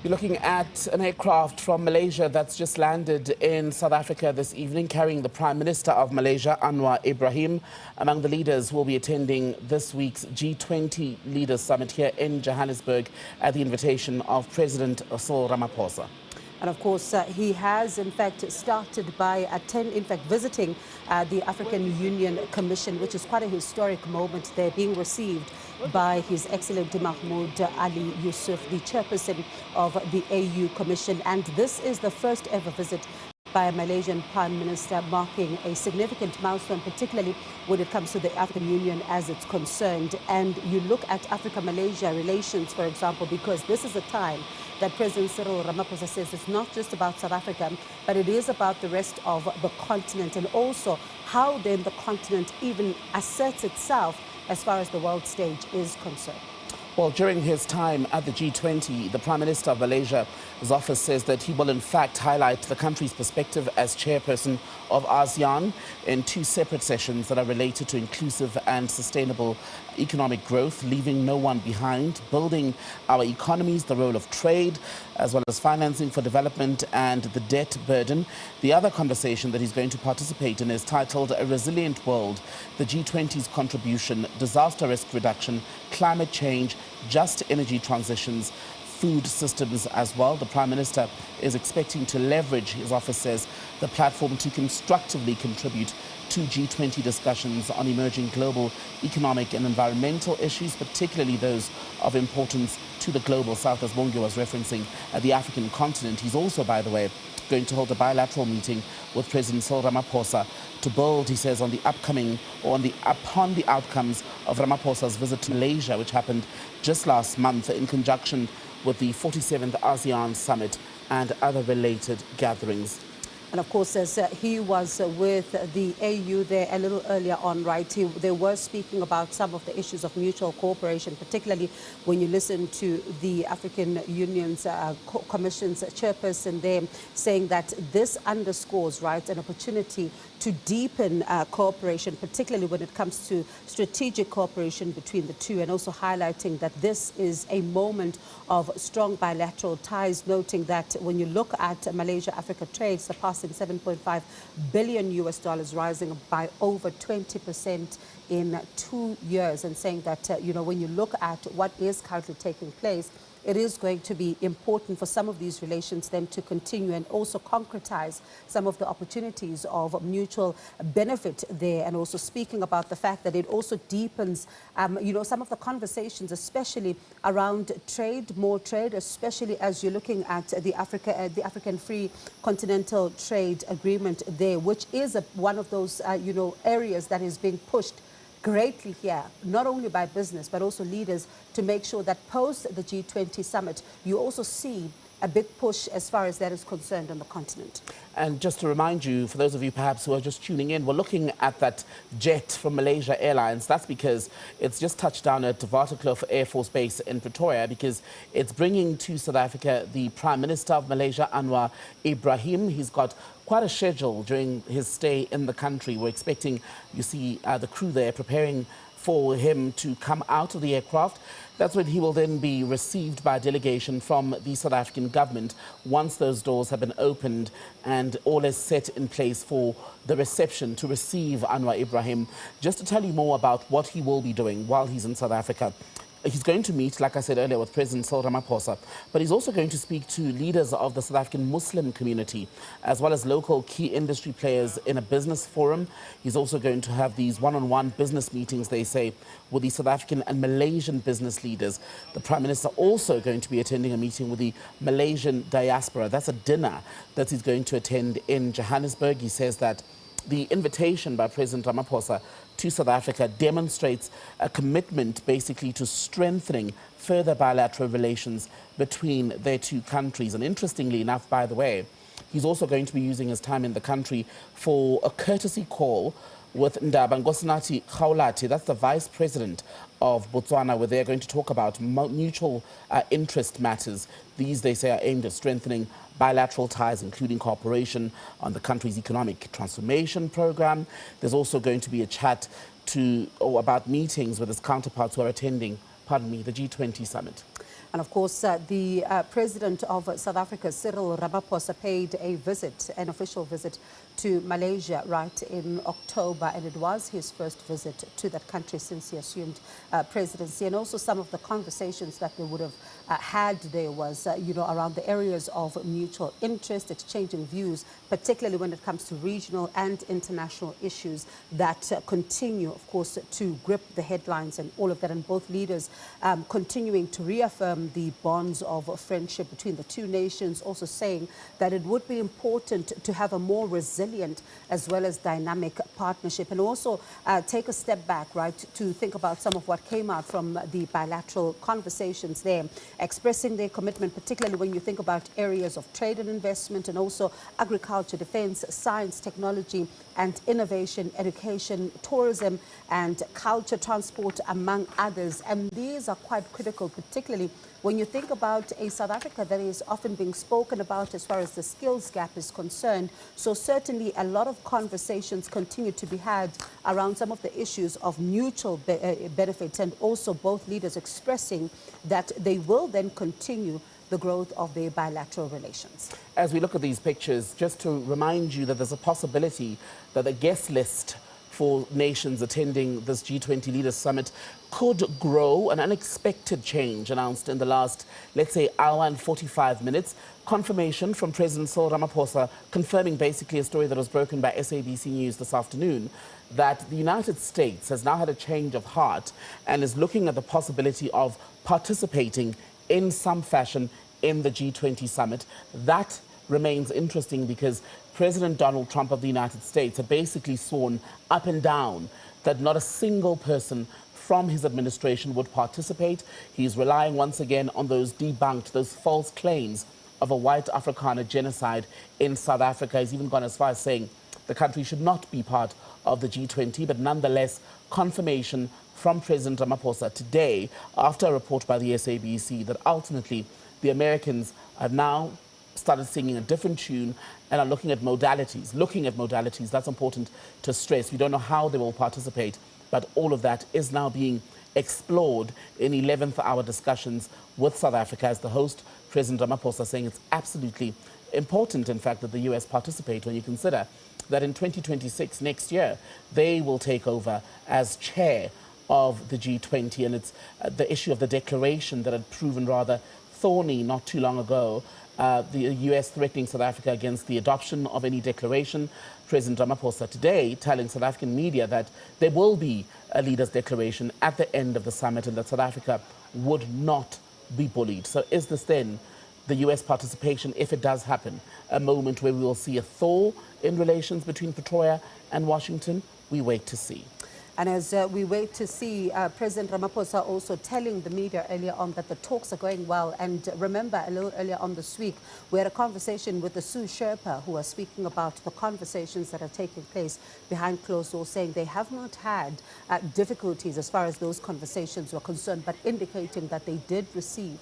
You're looking at an aircraft from Malaysia that's just landed in South Africa this evening, carrying the Prime Minister of Malaysia, Anwar Ibrahim, among the leaders who will be attending this week's G20 Leaders Summit here in Johannesburg at the invitation of President Cyril Ramaphosa. And of course, he has, in fact, started by visiting the African Union Commission, which is quite a historic moment. They're being received by His Excellency Mahmoud Ali Yusuf, the chairperson of the AU Commission. And this is the first ever visit by a Malaysian Prime Minister, marking a significant milestone, particularly when it comes to the African Union as it's concerned. And you look at Africa-Malaysia relations, for example, because this is a time that President Cyril Ramaphosa says it's not just about South Africa, but it is about the rest of the continent, and also how then the continent even asserts itself as far as the world stage is concerned. Well, during his time at the G20, the Prime Minister of Malaysia's office says that he will in fact highlight the country's perspective as chairperson of ASEAN in two separate sessions that are related to inclusive and sustainable economic growth, leaving no one behind, building our economies, the role of trade, as well as financing for development and the debt burden. The other conversation that he's going to participate in is titled A Resilient World, the G20's contribution, disaster risk reduction, climate change, just energy transitions, food systems as well. The Prime Minister is expecting to leverage, his office says, the platform to constructively contribute to G20 discussions on emerging global economic and environmental issues, particularly those of importance to the global south, as Bongi was referencing, the African continent. He's also, by the way, going to hold a bilateral meeting with President Cyril Ramaphosa to build, he says, on the upcoming or upon the outcomes of Ramaphosa's visit to Malaysia, which happened just last month in conjunction with the 47th ASEAN Summit and other related gatherings. And of course, as he was with the AU there a little earlier on, right, they were speaking about some of the issues of mutual cooperation, particularly when you listen to the African Union's Commission's chairperson there saying that this underscores, right, an opportunity to deepen cooperation, particularly when it comes to strategic cooperation between the two, and also highlighting that this is a moment of strong bilateral ties, noting that when you look at Malaysia-Africa trade surpassing $7.5 billion, rising by over 20% in 2 years, and saying that, when you look at what is currently taking place, it is going to be important for some of these relations then to continue and also concretize some of the opportunities of mutual benefit there, and also speaking about the fact that it also deepens, some of the conversations, especially around trade, more trade, especially as you're looking at the African Free Continental Trade Agreement there, which is one of those, areas that is being pushed greatly here, not only by business, but also leaders, to make sure that post the G20 summit, you also see a big push as far as that is concerned on the continent. And just to remind you, for those of you perhaps who are just tuning in, we're looking at that jet from Malaysia Airlines. That's because it's just touched down at Waterkloof Air Force Base in Pretoria, because it's bringing to South Africa the Prime Minister of Malaysia, Anwar Ibrahim. He's got quite a schedule during his stay in the country. We're expecting, you see, the crew there preparing for him to come out of the aircraft. That's when he will then be received by a delegation from the South African government once those doors have been opened and all is set in place for the reception to receive Anwar Ibrahim. Just to tell you more about what he will be doing while he's in South Africa. He's going to meet, like I said earlier, with President Cyril Ramaphosa, but he's also going to speak to leaders of the South African Muslim community, as well as local key industry players in a business forum. He's also going to have these one-on-one business meetings, they say, with the South African and Malaysian business leaders. The Prime Minister also going to be attending a meeting with the Malaysian diaspora. That's a dinner that he's going to attend in Johannesburg. He says that the invitation by President Ramaphosa to South Africa demonstrates a commitment basically to strengthening further bilateral relations between their two countries. And interestingly enough, by the way, he's also going to be using his time in the country for a courtesy call with Ndaba Nkosinathi Kgaolati, that's the Vice President of Botswana, where they're going to talk about mutual interest matters. These, they say, are aimed at strengthening bilateral ties, including cooperation on the country's economic transformation program. There's also going to be a chat about meetings with his counterparts who are attending, the G20 summit. And of course, the president of South Africa, Cyril Ramaphosa, paid a visit, an official visit to Malaysia right in October. And it was his first visit to that country since he assumed presidency. And also some of the conversations that they would have had there was, around the areas of mutual interest, exchanging views, particularly when it comes to regional and international issues that continue, of course, to grip the headlines and all of that. And both leaders continuing to reaffirm the bonds of friendship between the two nations, also saying that it would be important to have a more resilient as well as dynamic partnership, and also take a step back, right, to think about some of what came out from the bilateral conversations there, expressing their commitment, particularly when you think about areas of trade and investment, and also agriculture, defense, science, technology, and innovation, education, tourism, and culture, transport, among others. And these are quite critical, particularly when you think about a South Africa that is often being spoken about as far as the skills gap is concerned. So certainly a lot of conversations continue to be had around some of the issues of mutual benefits, and also both leaders expressing that they will then continue the growth of their bilateral relations. As we look at these pictures, just to remind you that there's a possibility that the guest list for nations attending this G20 Leaders Summit could grow. An unexpected change announced in the last, let's say, hour and 45 minutes. Confirmation from President Cyril Ramaphosa, confirming basically a story that was broken by SABC News this afternoon, that the United States has now had a change of heart and is looking at the possibility of participating in some fashion in the G20 summit. That remains interesting because President Donald Trump of the United States had basically sworn up and down that not a single person from his administration would participate. He's relying once again on those debunked, those false claims of a white Afrikaner genocide in South Africa. He's even gone as far as saying the country should not be part of the G20, but nonetheless, confirmation from President Ramaphosa today, after a report by the SABC, that ultimately the Americans have now started singing a different tune and are looking at modalities. That's important to stress. We don't know how they will participate, but all of that is now being explored in 11th hour discussions with South Africa as the host, President Ramaphosa, saying it's absolutely important, in fact, that the US participate when you consider that in 2026, next year, they will take over as chair of the G20. And it's the issue of the declaration that had proven rather thorny not too long ago. The US threatening South Africa against the adoption of any declaration. President Ramaphosa today telling South African media that there will be a leaders' declaration at the end of the summit and that South Africa would not be bullied. So is this then the US participation, if it does happen, a moment where we will see a thaw in relations between Pretoria and Washington? We wait to see. And as we wait to see, President Ramaphosa also telling the media earlier on that the talks are going well. And remember, a little earlier on this week, we had a conversation with the Sioux Sherpa, who are speaking about the conversations that are taking place behind closed doors, saying they have not had difficulties as far as those conversations were concerned, but indicating that they did receive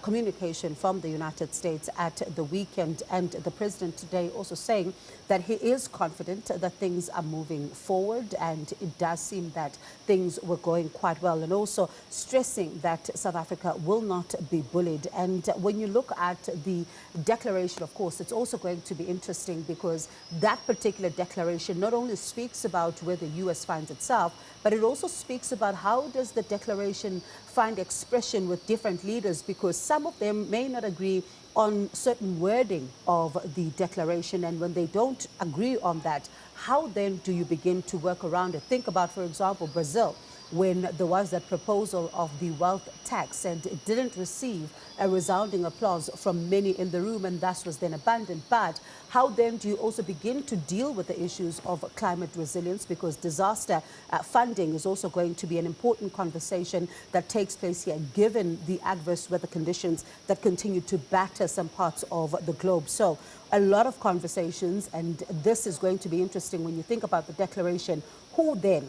communication from the United States at the weekend. And the president today also saying that he is confident that things are moving forward, and it does seem that things were going quite well, and also stressing that South Africa will not be bullied. And when you look at the declaration, of course, it's also going to be interesting because that particular declaration not only speaks about where the US finds itself, but it also speaks about how does the declaration find expression with different leaders, because some of them may not agree on certain wording of the declaration. And when they don't agree on that, how then do you begin to work around it? Think about, for example, Brazil, when there was that proposal of the wealth tax, and it didn't receive a resounding applause from many in the room, and thus was then abandoned. But how then do you also begin to deal with the issues of climate resilience? Because disaster funding is also going to be an important conversation that takes place here, given the adverse weather conditions that continue to batter some parts of the globe. So a lot of conversations, and this is going to be interesting when you think about the declaration. Who then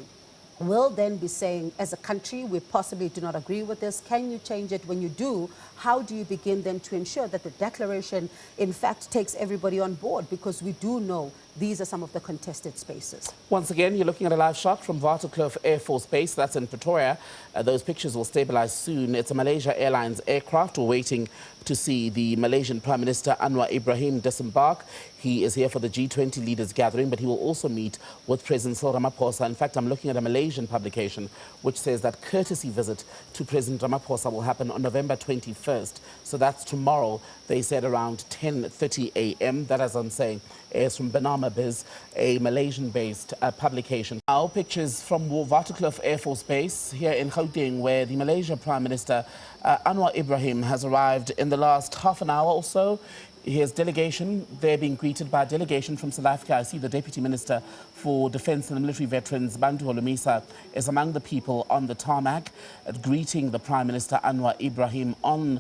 will then be saying, as a country, we possibly do not agree with this? Can you change it? When you do, how do you begin then to ensure that the declaration, in fact, takes everybody on board? Because we do know these are some of the contested spaces. Once again, you're looking at a live shot from Waterkloof Air Force Base. That's in Pretoria. Those pictures will stabilize soon. It's a Malaysia Airlines aircraft. We're waiting to see the Malaysian Prime Minister Anwar Ibrahim disembark. He is here for the G20 leaders gathering, but he will also meet with President Cyril Ramaphosa. In fact, I'm looking at a Malaysian publication which says that courtesy visit to President Ramaphosa will happen on November 21st. So that's tomorrow. They said around 10:30 a.m. That, as I'm saying, is from Banama Biz, a Malaysian-based publication. Now, pictures from Waterkloof Air Force Base here in Gauteng, where the Malaysia Prime Minister Anwar Ibrahim has arrived in the last half an hour or so. His delegation, they're being greeted by a delegation from South Africa. I see the Deputy Minister for Defence and Military Veterans, Bantu Holomisa, is among the people on the tarmac greeting the Prime Minister Anwar Ibrahim on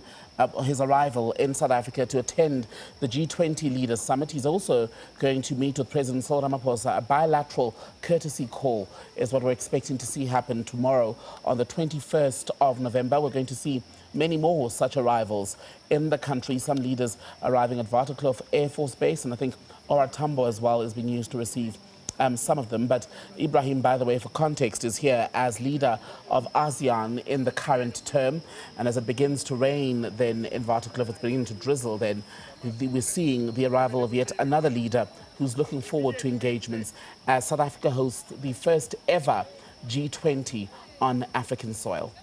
his arrival in South Africa to attend the G20 Leaders Summit. He's also going to meet with President Cyril Ramaphosa. A bilateral courtesy call is what we're expecting to see happen tomorrow on the 21st of November. We're going to see many more such arrivals in the country. Some leaders arriving at Waterkloof Air Force Base, and I think Ora Tambo as well is being used to receive some of them. But Ibrahim, by the way, for context, is here as leader of ASEAN in the current term. And as it begins to rain then in Waterkloof, it's beginning to drizzle then, we're seeing the arrival of yet another leader who's looking forward to engagements as South Africa hosts the first ever G20 on African soil.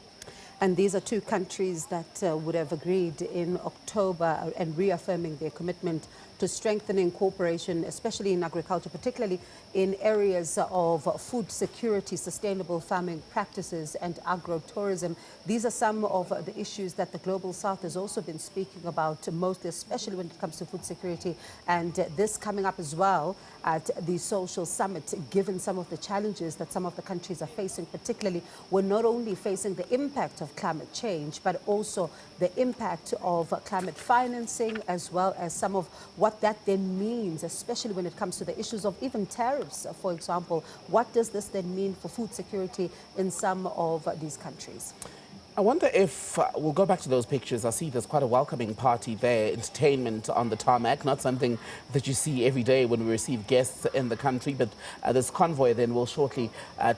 And these are two countries that would have agreed in October and reaffirming their commitment to strengthening cooperation, especially in agriculture, particularly in areas of food security, sustainable farming practices, and agrotourism. These are some of the issues that the Global South has also been speaking about most, especially when it comes to food security. And this coming up as well at the social summit, given some of the challenges that some of the countries are facing, particularly we're not only facing the impact of climate change, but also the impact of climate financing, as well as some of what that then means, especially when it comes to the issues of even tariffs, for example. What does this then mean for food security in some of these countries? I wonder if we'll go back to those pictures. I see there's quite a welcoming party there, entertainment on the tarmac, not something that you see every day when we receive guests in the country. But this convoy then will shortly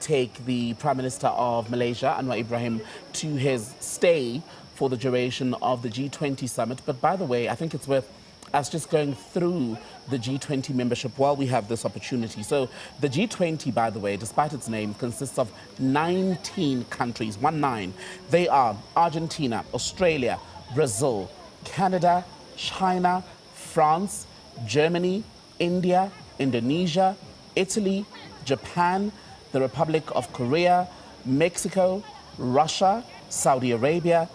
take the Prime Minister of Malaysia, Anwar Ibrahim, to his stay for the duration of the G20 summit. But by the way, I think it's worth us just going through the G20 membership while we have this opportunity. So the G20, by the way, despite its name, consists of 19 countries, 19. They are Argentina, Australia, Brazil, Canada, China, France, Germany, India, Indonesia, Italy, Japan, the Republic of Korea, Mexico, Russia, Saudi Arabia,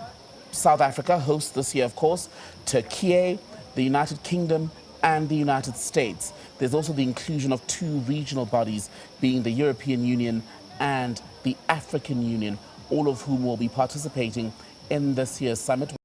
South Africa hosts this year, of course, Turkey, the United Kingdom, and the United States. There's also the inclusion of two regional bodies, being the European Union and the African Union, all of whom will be participating in this year's summit.